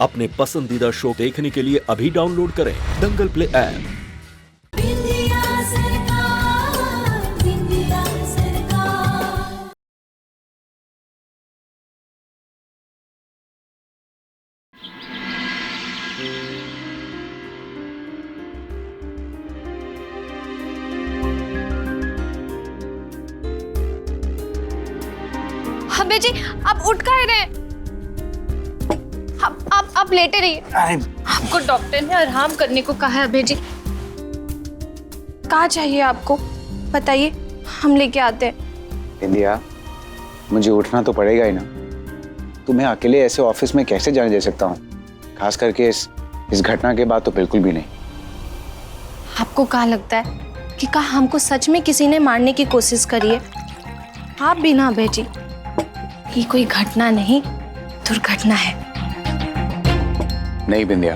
अपने पसंदीदा शो देखने के लिए अभी डाउनलोड करें दंगल प्ले ऐप। अबे जी, आप उठ काहे रहे? आप लेटे रहिए। आपको डॉक्टर ने आराम करने को कहा है अबे जी। कहाँ चाहिए आपको? बताइए, हम लेके आते हैं। इंदिया, मुझे उठना तो पड़ेगा ही ना। तुम्हें अकेले ऐसे ऑफिस में कैसे जाने दे सकता हूँ? खास करके इस घटना के बाद तो बिल्कुल भी नहीं। आपको क्या लगता है कि कहा हमको सच में किसी ने मारने की कोशिश करी है? आप भी ना अबे जी, ये कोई घटना नहीं, दुर्घटना है। नहीं बिंदिया,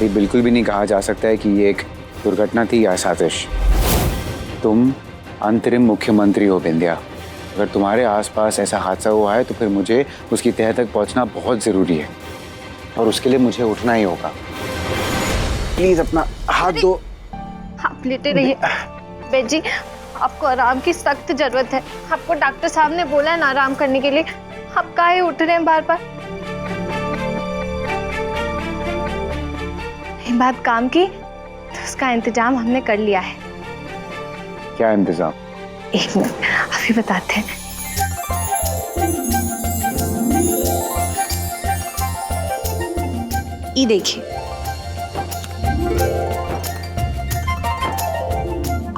ये बिल्कुल भी नहीं कहा जा सकता है कि ये एक दुर्घटना थी या साजिश। तुम अंतरिम मुख्यमंत्री हो बिंदिया। अगर तुम्हारे आसपास ऐसा हादसा हुआ है तो फिर मुझे उसकी तह तक पहुंचना बहुत जरूरी है और उसके लिए मुझे उठना ही होगा। प्लीज अपना हाथ दो। आप लेटे रहिए अबे जी, आपको आराम की सख्त जरूरत है। आपको डॉक्टर साहब ने बोला है ना आराम करने के लिए। आप काहे उठ रहे हैं बार बार? ये बात काम की तो उसका इंतजाम हमने कर लिया है। क्या इंतजाम? एक मिनट, अभी बताते हैं। ये देखिए,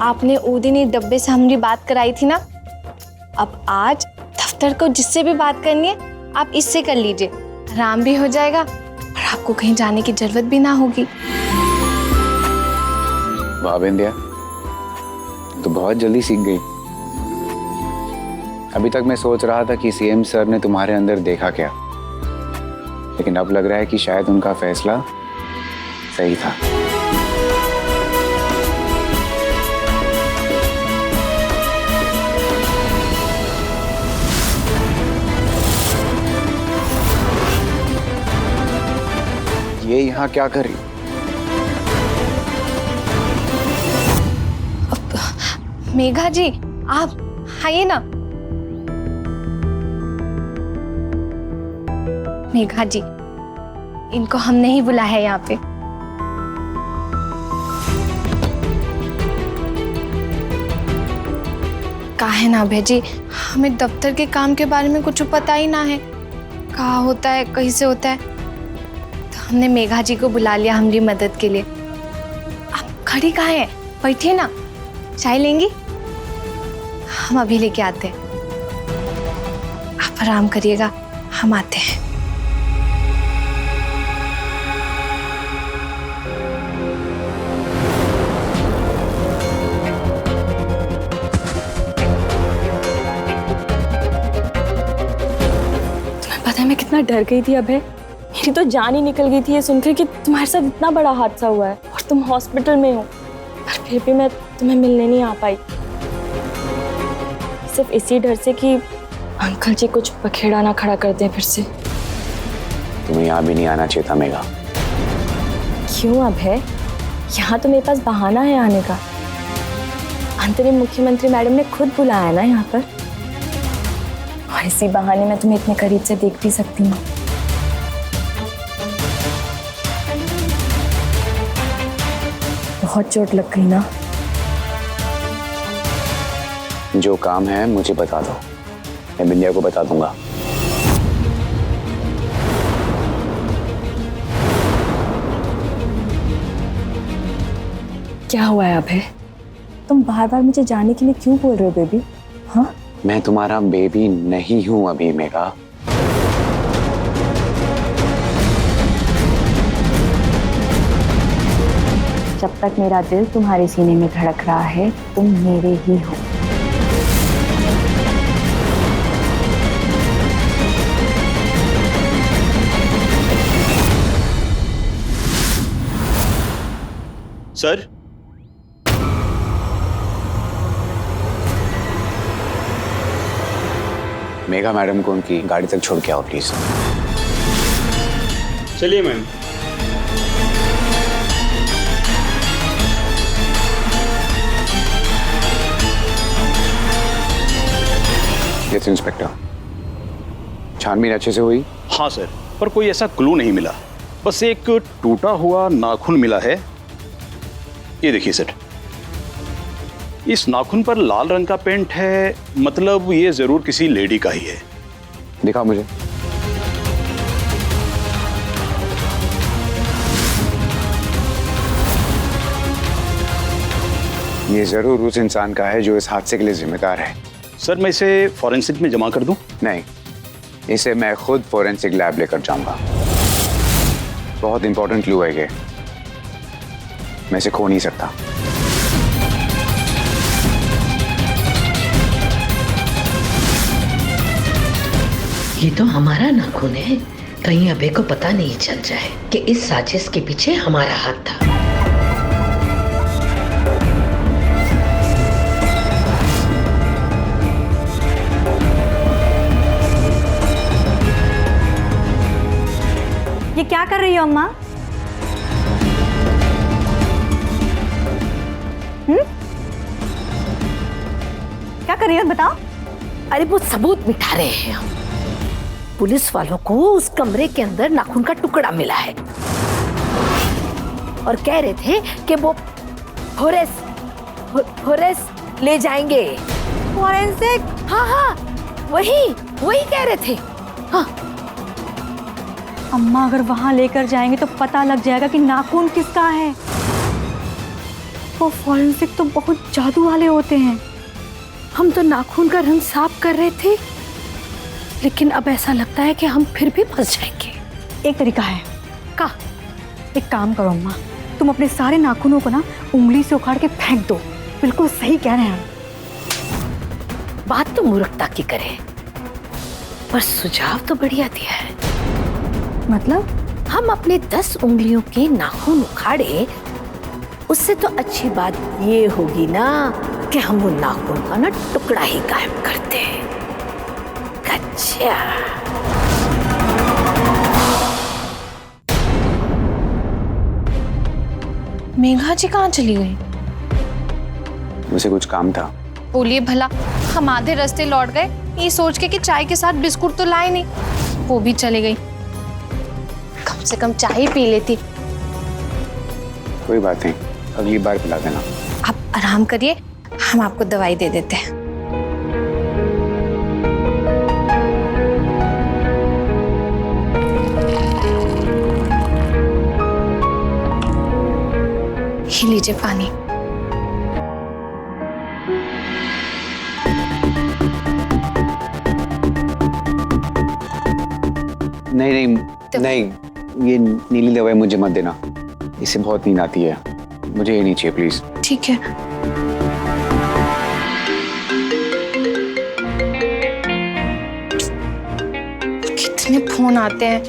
आपने वो दिन ये डब्बे से हमारी बात कराई थी ना, अब आज दफ्तर को जिससे भी बात करनी है आप इससे कर लीजिए। आराम भी हो जाएगा और आपको कहीं जाने की जरूरत भी ना होगी। वाह बिंदिया, तो बहुत जल्दी सीख गई। अभी तक मैं सोच रहा था कि सीएम सर ने तुम्हारे अंदर देखा क्या, लेकिन अब लग रहा है कि शायद उनका फैसला सही था। ये यहाँ क्या कर रही? मेघा जी, आप आइए ना। मेघा जी, इनको हमने ही बुलाया है यहाँ पे। कहा है ना अभय जी, हमें दफ्तर के काम के बारे में कुछ पता ही ना है, कहाँ होता है, कहीं से होता है। तो हमने मेघा जी को बुला लिया हमारी मदद के लिए। आप खड़ी कहाँ हैं? बैठिए ना, चाय लेंगी? हम अभी लेके आते हैं। आप आराम करिएगा, हम आते हैं। तुम्हें पता है मैं कितना डर गई थी अभय। मेरी तो जान ही निकल गई थी ये सुनकर कि तुम्हारे साथ इतना बड़ा हादसा हुआ है और तुम हॉस्पिटल में हो, पर फिर भी मैं तुम्हें मिलने नहीं आ पाई, सिर्फ इसी डर से कि अंकल जी कुछ पखेड़ा ना खड़ा कर दें फिर से। तुम्हें यहाँ भी नहीं आना चाहिए था मेघा। क्यों अभय? यहाँ तो मेरे पास बहाना है आने का। अंतरिम मुख्यमंत्री मैडम ने खुद बुलाया ना यहाँ पर, और इसी बहाने मैं तुम्हें इतने करीब से देख भी सकती हूँ। बहुत चोट लग गई ना? जो काम है मुझे बता दो, मैं बिंदिया को बता दूंगा। क्या हुआ है अभय? तुम बार बार मुझे जाने के लिए क्यों बोल रहे हो बेबी? हाँ, मैं तुम्हारा बेबी नहीं हूं अभी मेघा। जब तक मेरा दिल तुम्हारे सीने में धड़क रहा है तुम मेरे ही हो। सर, मेघा मैडम को उनकी गाड़ी तक छोड़ के आओ प्लीज। चलिए मैम। यस इंस्पेक्टर, छानबीन अच्छे से हुई? हाँ सर, पर कोई ऐसा क्लू नहीं मिला, बस एक टूटा हुआ नाखून मिला है। ये देखिए सर, इस नाखून पर लाल रंग का पेंट है, मतलब ये जरूर किसी लेडी का ही है। दिखाओ मुझे। ये जरूर उस इंसान का है जो इस हादसे के लिए जिम्मेदार है। सर मैं इसे फॉरेंसिक में जमा कर दूं? नहीं, इसे मैं खुद फॉरेंसिक लैब लेकर जाऊंगा। बहुत इंपॉर्टेंट क्लू है ये, मैं इसे खो नहीं सकता। ये तो हमारा नाखून है, कहीं अभय को पता नहीं चल जाए कि इस साजिश के पीछे हमारा हाथ था। ये क्या कर रही हो अम्मा? क्या कर रही हो बताओ? अरे वो सबूत मिटा रहे हैं हम। पुलिस वालों को उस कमरे के अंदर नाखून का टुकड़ा मिला है और कह रहे थे कि वो फॉरेंस ले जाएंगे। फॉरेंसिक? हाँ हाँ, वही कह रहे थे। हाँ अम्मा अगर वहां लेकर जाएंगे तो पता लग जाएगा कि नाखून किसका है। वो फॉरेंसिक तो बहुत जादू वाले होते हैं। हम तो नाखून का रंग साफ कर रहे थे, लेकिन अब ऐसा लगता है कि हम फिर भी फंस जाएंगे। एक तरीका है। का? एक काम करो अम्मा, तुम अपने सारे नाखूनों को ना उंगली से उखाड़ के फेंक दो। बिल्कुल सही कह रहे हैं हम। बात तो मूर्खता की करे, पर सुझाव तो बढ़िया दिया है। मतलब? हम अपने 10 उंगलियों के नाखून उखाड़े, उससे तो अच्छी बात ये होगी ना कि हम वो नाखून का ना टुकड़ा ही गायब करते हैं। अच्छा, मेघा जी कहाँ चली गई? मुझे कुछ काम था। बोलिए भला, हम आधे रास्ते लौट गए ये सोच के कि चाय के साथ बिस्कुट तो लाए नहीं, वो भी चली गई। कम से कम चाय ही पी लेती। कोई बात नहीं, अगली बार पिला देना। आप आराम करिए, हम आपको दवाई दे देते हैं। ये लीजिए पानी। नहीं, ये नीली दवाई मुझे मत देना, इससे बहुत नींद आती है। मुझे ये नहीं चाहिए प्लीज। ठीक है। कितने फोन आते हैं,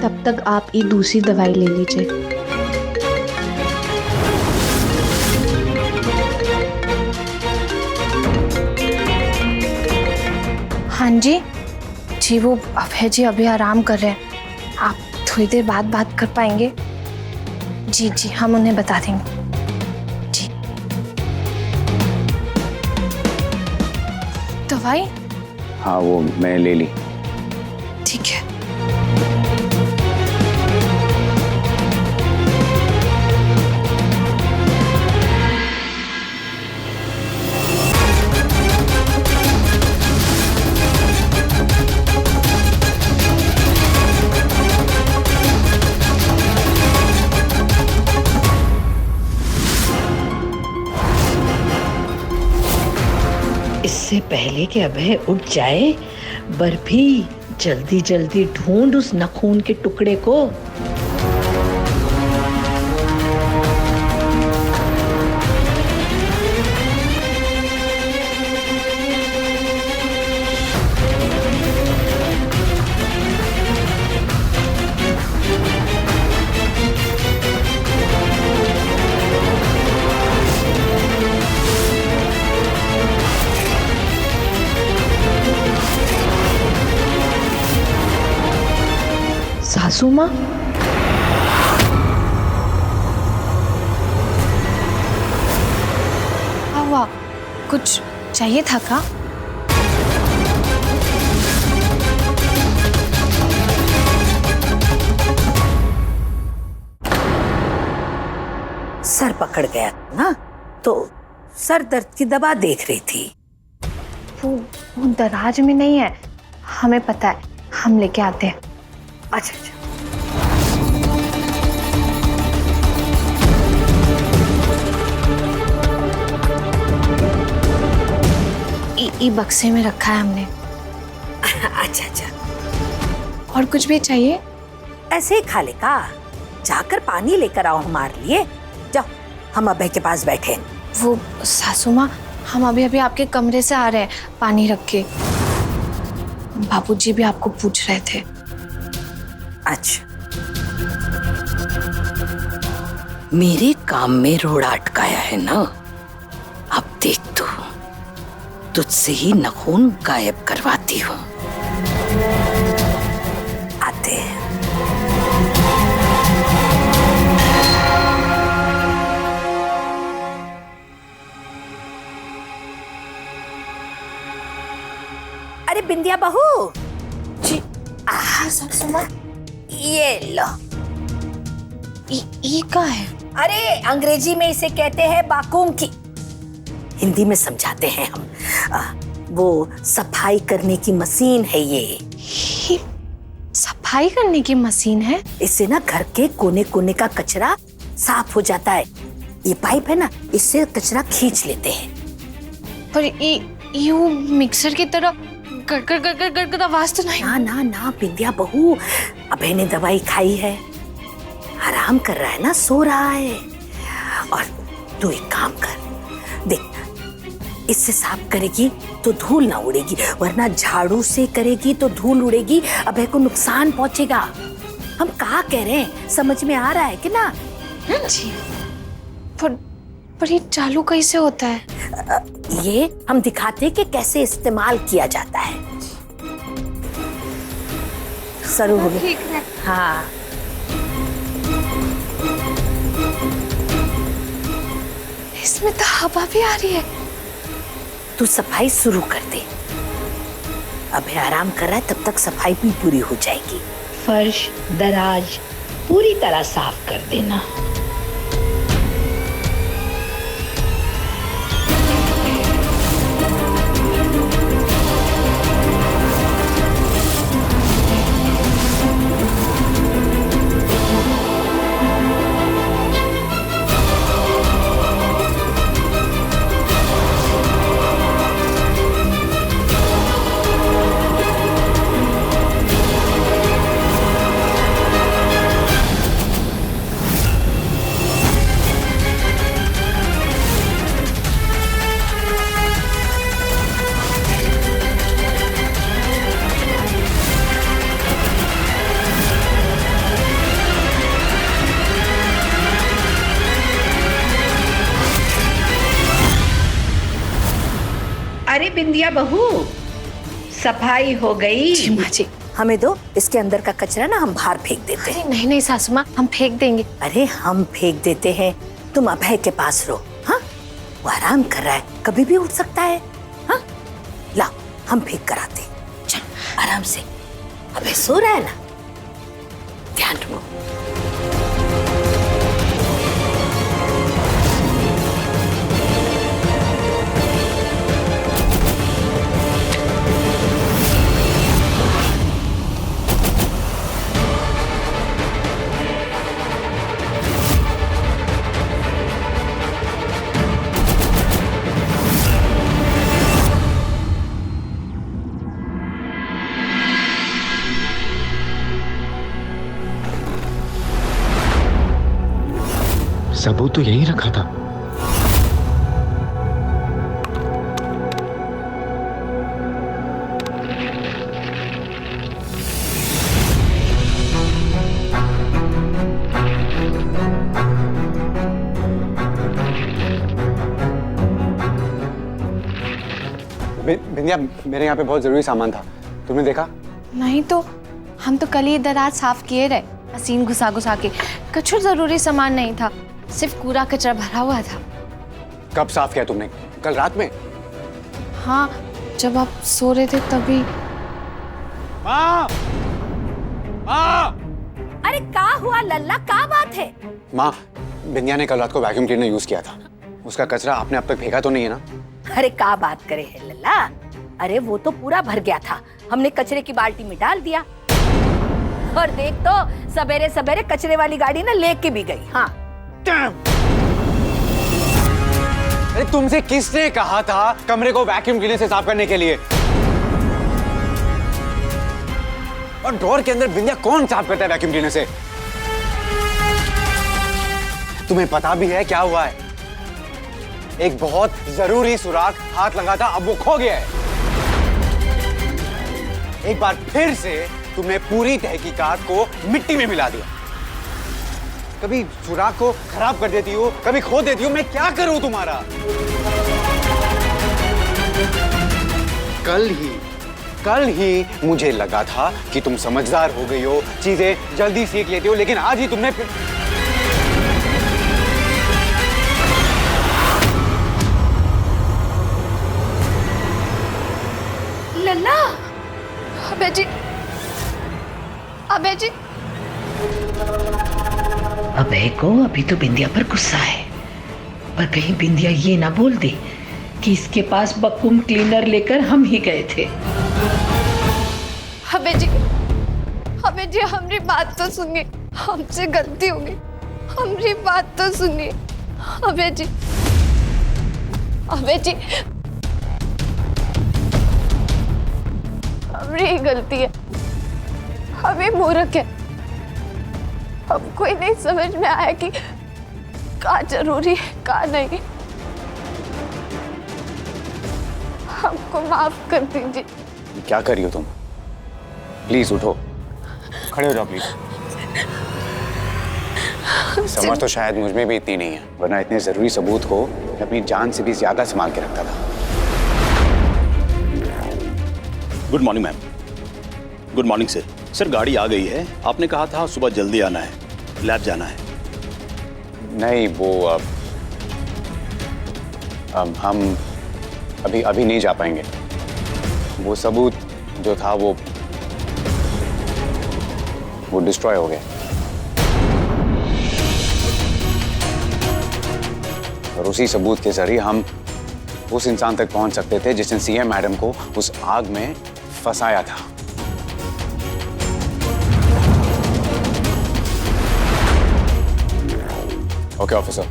तब तक आप ये दूसरी दवाई ले लीजिए। हाँ जी, वो अभय जी अभी आराम कर रहे हैं। आप थोड़ी देर बाद बात कर पाएंगे? जी, हम उन्हें बता देंगे। जी। दवाई? हाँ, वो मैंने ले ली। ठीक है। इससे पहले कि अभय उठ जाए, बर्फी जल्दी जल्दी ढूंढ उस नाखून के टुकड़े को। सासू माँ? चाहिए था का? सर पकड़ गया ना, तो सर दर्द की दवा देख रही थी। वो दराज में नहीं है, हमें पता है, हम लेके आते हैं। अच्छा अच्छा। ई बक्से में रखा है हमने। अच्छा अच्छा। और कुछ भी चाहिए? ऐसे ही खा ले का, जाकर पानी लेकर आओ हमारे लिए। जाओ, हम अभय के पास बैठे हैं। वो सासू माँ, हम अभी अभी आपके कमरे से आ रहे हैं पानी रख के। बाबूजी भी आपको पूछ रहे थे। अच्छा, मेरे काम में रोड़ा अटकाया है ना, अब देख तू, तुझसे ही नाखून गायब करवाती हूँ। आते हैं। अरे बिंदिया बहू जी, सासू माँ, ये लो। ई का है? अरे अंग्रेजी में इसे कहते हैं बाकूम की, हिंदी में समझाते हैं हम। वो सफाई करने की मशीन है ये सफाई करने की मशीन है? इससे ना घर के कोने कोने का कचरा साफ हो जाता है। ये पाइप है ना, इससे कचरा खींच लेते हैं। पर यू मिक्सर की तरह गड़ आवाज तो नहीं? ना ना ना बिंदिया बहू, अभय ने दवाई खाई है, आराम कर रहा है ना, सो रहा है। और तू एक काम कर, देख, इससे साफ करेगी तो धूल ना उड़ेगी, वरना झाड़ू से करेगी तो धूल उड़ेगी, अभय को नुकसान पहुंचेगा। हम कहाँ कह रहे हैं, समझ में आ रहा है कि ना? जी, पर ये चालू कैसे होता है? ये हम दिखाते हैं कि कैसे इस्तेमाल किया जाता है। शुरू हो गया। ठीक है। हाँ, इसमें तो हवा भी आ रही है। तू सफाई शुरू कर दे, अभय आराम कर रहा है, तब तक सफाई भी पूरी हो जाएगी। फर्श, दराज पूरी तरह साफ कर देना। अरे बिंदिया बहू, सफाई हो गई? जी माँ जी। हमें दो, इसके अंदर का कचरा ना हम बाहर फेंक देते हैं। अरे नहीं नहीं सासू माँ, हम फेंक देंगे। अरे हम फेंक देते हैं, तुम अभय के पास रहो। हाँ, वो आराम कर रहा है, कभी भी उठ सकता है। हाँ, लाओ, हम फेंक कर आते हैं। चल आराम से, अभय सो रहा है ना, ध्यान रखो। सबूत तो यहीं रखा था। बिंदिया, मेरे यहाँ पे बहुत जरूरी सामान था, तुमने देखा? नहीं तो हम तो कल ही दराज साफ किए रहे, मशीन घुसा घुसा के। कुछ जरूरी सामान नहीं था, सिर्फ कूड़ा कचरा भरा हुआ था। कब साफ किया तुमने? कल रात में? हाँ, जब आप सो रहे थे तभी। माँ! माँ! अरे का हुआ लल्ला, का बात है? माँ, बिंदिया ने कल रात को वैक्यूम क्लीनर यूज किया था। उसका कचरा आपने अब तक फेंका तो नहीं है ना? अरे का बात करे है लल्ला, अरे वो तो पूरा भर गया था, हमने कचरे की बाल्टी में डाल दिया। और देख तो सवेरे सवेरे कचरे वाली गाड़ी ना लेके भी गई। हाँ, अरे तुमसे किसने कहा था कमरे को वैक्यूम क्लीनर से साफ करने के लिए? और डोर के अंदर बिंदिया कौन साफ करता है वैक्यूम क्लीनर से? तुम्हें पता भी है क्या हुआ है? एक बहुत जरूरी सुराग हाथ लगा था, अब वो खो गया है। एक बार फिर से तुमने पूरी तहकीकात को मिट्टी में मिला दिया। कभी सुराग को खराब कर देती हो, कभी खो देती हो। मैं क्या करूं तुम्हारा? कल ही मुझे लगा था कि तुम समझदार हो गई हो, चीजें जल्दी सीख लेती हो, लेकिन आज ही तुमने लल्ला। अबे जी, अबे जी। अबे को अभी तो बिंदिया पर गुस्सा है, पर कहीं बिंदिया ये ना बोल दे कि इसके पास वैक्यूम क्लीनर लेकर हम ही गए थे। अबे जी हमारी बात तो सुनिए, हमसे गलती हो गई, हमारी बात तो सुनिए। अबे जी हमारी गलती है, हमें मूर्ख है, हमको ही नहीं समझ में आया कि का जरूरी है का नहीं। हमको माफ कर दीजिए। क्या कर रही हो तुम? प्लीज उठो, खड़े हो जाओ प्लीज। समझ तो शायद मुझ में भी इतनी नहीं है, वरना इतने जरूरी सबूत को मैं अपनी जान से भी ज्यादा संभाल के रखता था। Good morning ma'am. Good morning sir. Sir गाड़ी आ गई है, आपने कहा था सुबह जल्दी आना है, लैब जाना है। नहीं वो हम अभी नहीं जा पाएंगे। वो सबूत जो था वो डिस्ट्रॉय हो गया, और उसी सबूत के जरिए हम उस इंसान तक पहुंच सकते थे जिसने सीएम मैडम को उस आग में फंसाया था। Okay officer,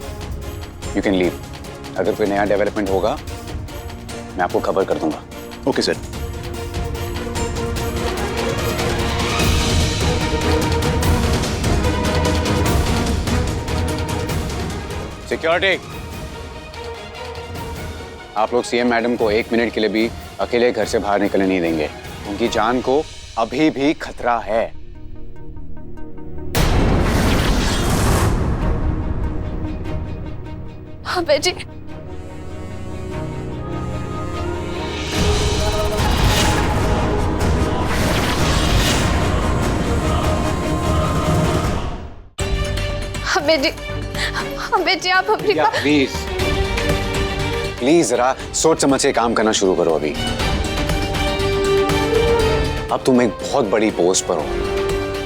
you can leave. अगर कोई नया डेवलपमेंट होगा मैं आपको खबर कर दूंगा। Okay sir. सिक्योरिटी, आप लोग सीएम मैडम को 1 मिनट के लिए भी अकेले घर से बाहर निकलने नहीं देंगे। उनकी जान को अभी भी खतरा है। अबे जी अबे जी आप अपनी प्लीज जरा सोच समझ के काम करना शुरू करो। अभी अब तुम एक बहुत बड़ी पोस्ट पर हो।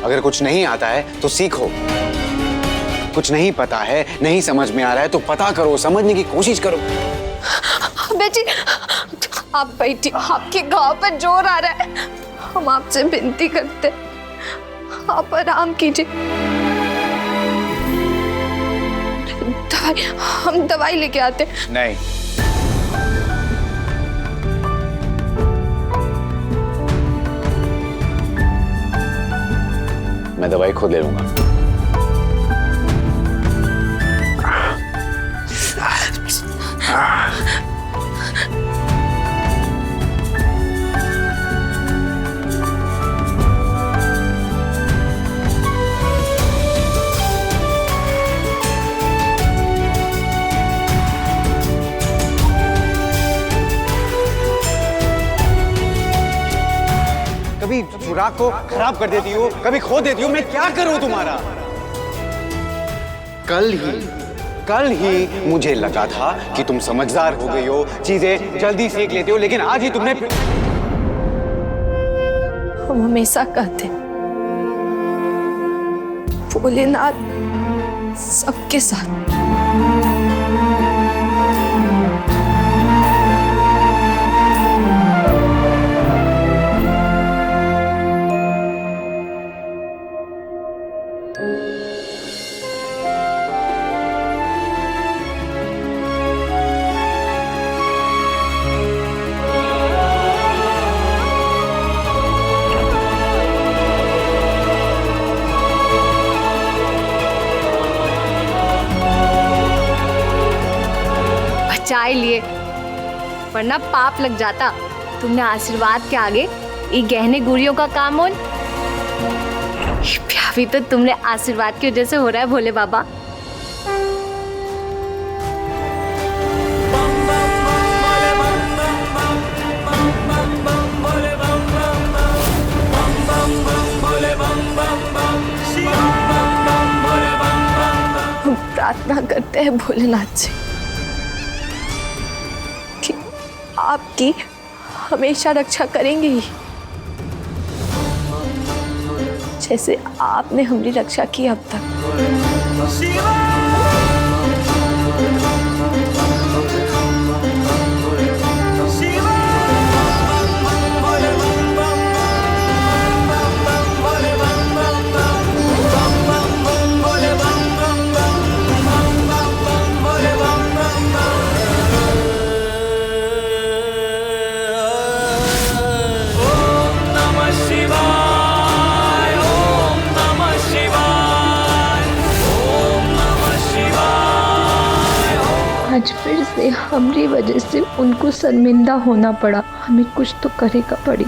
अगर कुछ नहीं आता है तो सीखो, कुछ नहीं पता है, नहीं समझ में आ रहा है तो पता करो, समझने की कोशिश करो। अबे जी आप बैठिए, आपके गांव पर जोर आ रहा है, हम आपसे विनती करते, आप आराम कीजिए। हम दवाई लेके आते। नहीं, मैं दवाई खुद ले लूंगा। कभी सुराग को खराब कर देती हो, कभी खो देती हो। मैं क्या करूं तुम्हारा? कल ही मुझे लगा था कि तुम समझदार हो गई हो, चीजें जल्दी सीख लेते हो, लेकिन आज ही तुमने। हम हमेशा कहते भोलेनाथ सबके साथ। बचाए लिए, वरना पाप लग जाता। तुमने आशीर्वाद के आगे ये गहने गुड़ियों का काम हो। ये ब्याह भी तो तुमने आशीर्वाद की वजह से हो रहा है भोले बाबा। हम प्रार्थना करते हैं भोलेनाथ से कि आपकी हमेशा रक्षा करेंगे ही, जैसे आपने हमारी रक्षा की अब तक। आज फिर से हमारी वजह से उनको शर्मिंदा होना पड़ा। हमें कुछ तो करेगा पड़ी।